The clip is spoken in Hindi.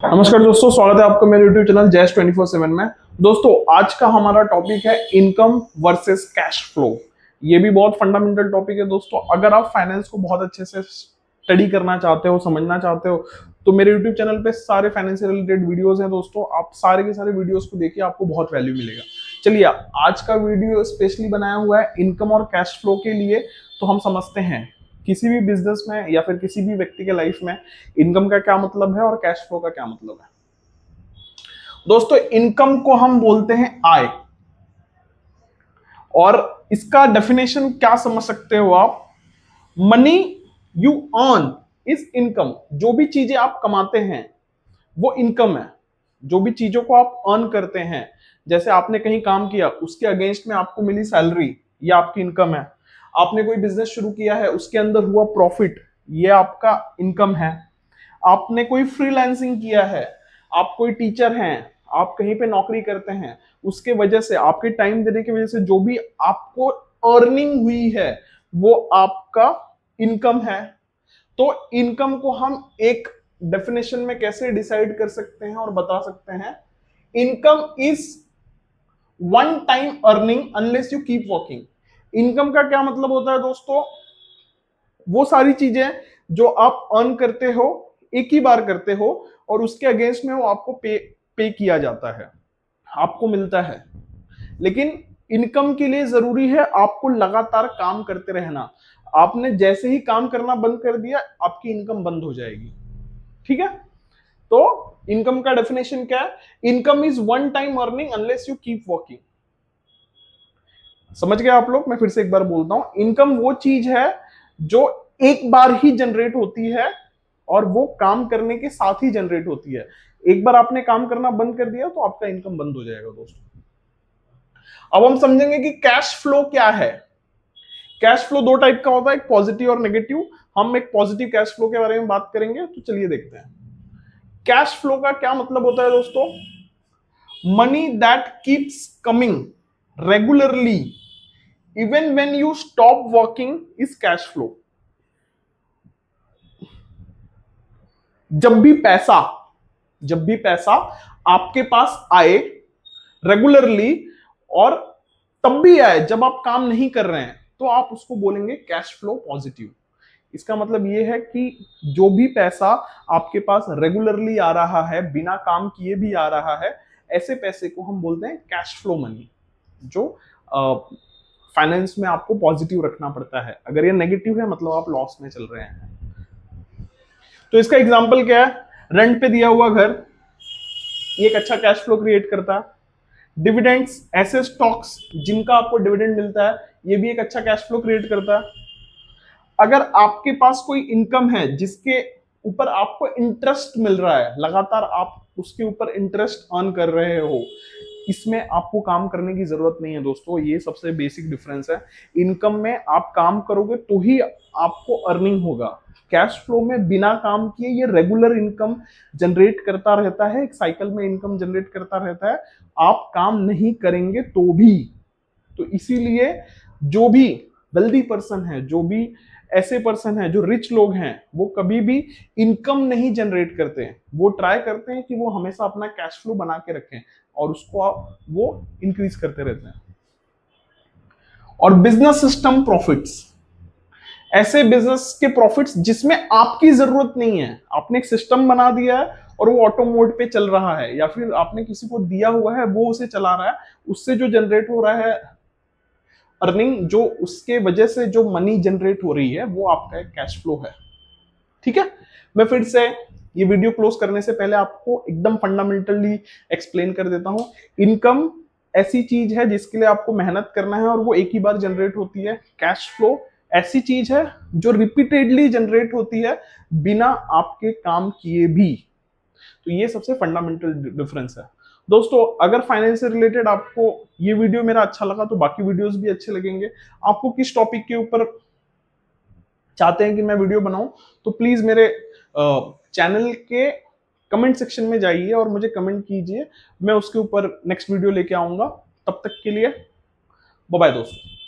नमस्कार दोस्तों, स्वागत है आपका मेरे YouTube चैनल जैस 24/7 में। दोस्तों, आज का हमारा टॉपिक है इनकम वर्सेस कैश फ्लो। ये भी बहुत फंडामेंटल टॉपिक है दोस्तों। अगर आप फाइनेंस को बहुत अच्छे से स्टडी करना चाहते हो, समझना चाहते हो, तो मेरे YouTube चैनल पे सारे फाइनेंस से रिलेटेड वीडियोस हैं दोस्तों। आप सारे के सारे वीडियोस को देखिए, आपको बहुत वैल्यू मिलेगा। चलिए, आज का वीडियो स्पेशली बनाया हुआ है इनकम और कैश फ्लो के लिए। तो हम समझते हैं किसी भी बिजनेस में या फिर किसी भी व्यक्ति के लाइफ में इनकम का क्या मतलब है और कैश फ्लो का क्या मतलब है। दोस्तों, इनकम को हम बोलते हैं आय, और इसका डेफिनेशन क्या समझ सकते हो आप? Money you earn is income. जो भी चीजें आप कमाते हैं वो इनकम है। जो भी चीजों को आप अर्न करते हैं, जैसे आपने कहीं काम किया, उसके अगेंस्ट में आपको मिली सैलरी, ये आपकी इनकम है। आपने कोई बिजनेस शुरू किया है, उसके अंदर हुआ प्रॉफिट, ये आपका इनकम है। आपने कोई फ्रीलांसिंग किया है, आप कोई टीचर हैं, आप कहीं पे नौकरी करते हैं, उसके वजह से, आपके टाइम देने की वजह से जो भी आपको अर्निंग हुई है वो आपका इनकम है। तो इनकम को हम एक डेफिनेशन में कैसे डिसाइड कर सकते हैं और बता सकते हैं? Income is one time earning unless you keep working. Income का क्या मतलब होता है दोस्तों? वो सारी चीजें जो आप अर्न करते हो, एक ही बार करते हो, और उसके अगेंस्ट में वो आपको पे किया जाता है, आपको मिलता है। लेकिन इनकम के लिए जरूरी है आपको लगातार काम करते रहना। आपने जैसे ही काम करना बंद कर दिया, आपकी इनकम बंद हो जाएगी। ठीक है? तो इनकम का डेफिनेशन क्या है? Income is one time earning unless you keep working. समझ गए आप लोग? मैं फिर से एक बार बोलता हूं, इनकम वो चीज है जो एक बार ही जनरेट होती है, और वो काम करने के साथ ही जनरेट होती है। एक बार आपने काम करना बंद कर दिया तो आपका इनकम बंद हो जाएगा दोस्तों। अब हम समझेंगे कि कैश फ्लो क्या है। कैश फ्लो दो टाइप का होता है, एक पॉजिटिव और नेगेटिव। हम एक पॉजिटिव कैश फ्लो के बारे में बात करेंगे। तो चलिए देखते हैं कैश फ्लो का क्या मतलब होता है दोस्तों। Money that keeps coming regularly even when you stop working is cash flow. जब भी पैसा जब भी पैसा आपके पास आए रेगुलरली, और तब भी आए जब आप काम नहीं कर रहे हैं, तो आप उसको बोलेंगे कैश फ्लो पॉजिटिव। इसका मतलब यह है कि जो भी पैसा आपके पास रेगुलरली आ रहा है, बिना काम किए भी आ रहा है, ऐसे पैसे को हम बोलते हैं कैश फ्लो मनी, जो फाइनेंस में आपको पॉजिटिव रखना पड़ता है। अगर ये नेगेटिव है, मतलब आप लॉस में चल रहे हैं। तो इसका एग्जांपल क्या है? रेंट पे दिया हुआ घर, ये एक अच्छा कैश फ्लो क्रिएट करता है। डिविडेंड्स, ऐसे स्टॉक्स जिनका आपको डिविडेंड मिलता है, ये भी एक अच्छा कैश फ्लो क्रिएट करता है। अगर आपके पास कोई इनकम है जिसके ऊपर आपको इंटरेस्ट मिल रहा है, लगातार आप उसके ऊपर इंटरेस्ट अर्न कर रहे हो, इसमें आपको काम करने की जरूरत नहीं है दोस्तों। ये सबसे बेसिक डिफरेंस है। इनकम में आप काम करोगे तो ही आपको अर्निंग होगा। कैश फ्लो में बिना काम किए ये रेगुलर इनकम जनरेट करता रहता है, एक साइकिल में इनकम जनरेट करता रहता है, आप काम नहीं करेंगे तो भी। तो इसीलिए जो भी वेल्दी पर्सन है, जो भी ऐसे पर्सन है, जो रिच लोग हैं, वो कभी भी इनकम नहीं जनरेट करते हैं। वो ट्राई करते हैं कि वो हमेशा अपना कैश फ्लो बना के रखें, और उसको वो इंक्रीज करते रहते हैं। और बिजनेस सिस्टम प्रॉफिट्स, ऐसे बिजनेस के प्रॉफिट्स जिसमें आपकी जरूरत नहीं है, आपने एक सिस्टम बना दिया है और वो ऑटो मोड पे चल रहा है, या फिर आपने किसी को दिया हुआ है, वो उसे चला रहा है, उससे जो जनरेट हो रहा है अर्निंग, जो उसके वजह से जो मनी जनरेट हो रही है, वो आपका एक कैश फ्लो है। ठीक है? मैं फिर से ये वीडियो क्लोज करने से पहले आपको एकदम फंडामेंटली एक्सप्लेन कर देता हूं। इनकम ऐसी चीज है जिसके लिए आपको मेहनत करना है, और वो एक ही बार जनरेट होती है। कैश फ्लो ऐसी चीज है जो रिपीटेडली जनरेट होती है, बिना आपके काम किए भी। तो ये सबसे फंडामेंटल डिफरेंस है दोस्तों। अगर फाइनेंस से रिलेटेड आपको ये वीडियो मेरा अच्छा लगा, तो बाकी वीडियोस भी अच्छे लगेंगे। आपको किस टॉपिक के ऊपर चाहते हैं कि मैं वीडियो बनाऊं, तो प्लीज मेरे चैनल के कमेंट सेक्शन में जाइए और मुझे कमेंट कीजिए। मैं उसके ऊपर नेक्स्ट वीडियो लेके आऊंगा। तब तक के लिए बाय बाय दोस्तों।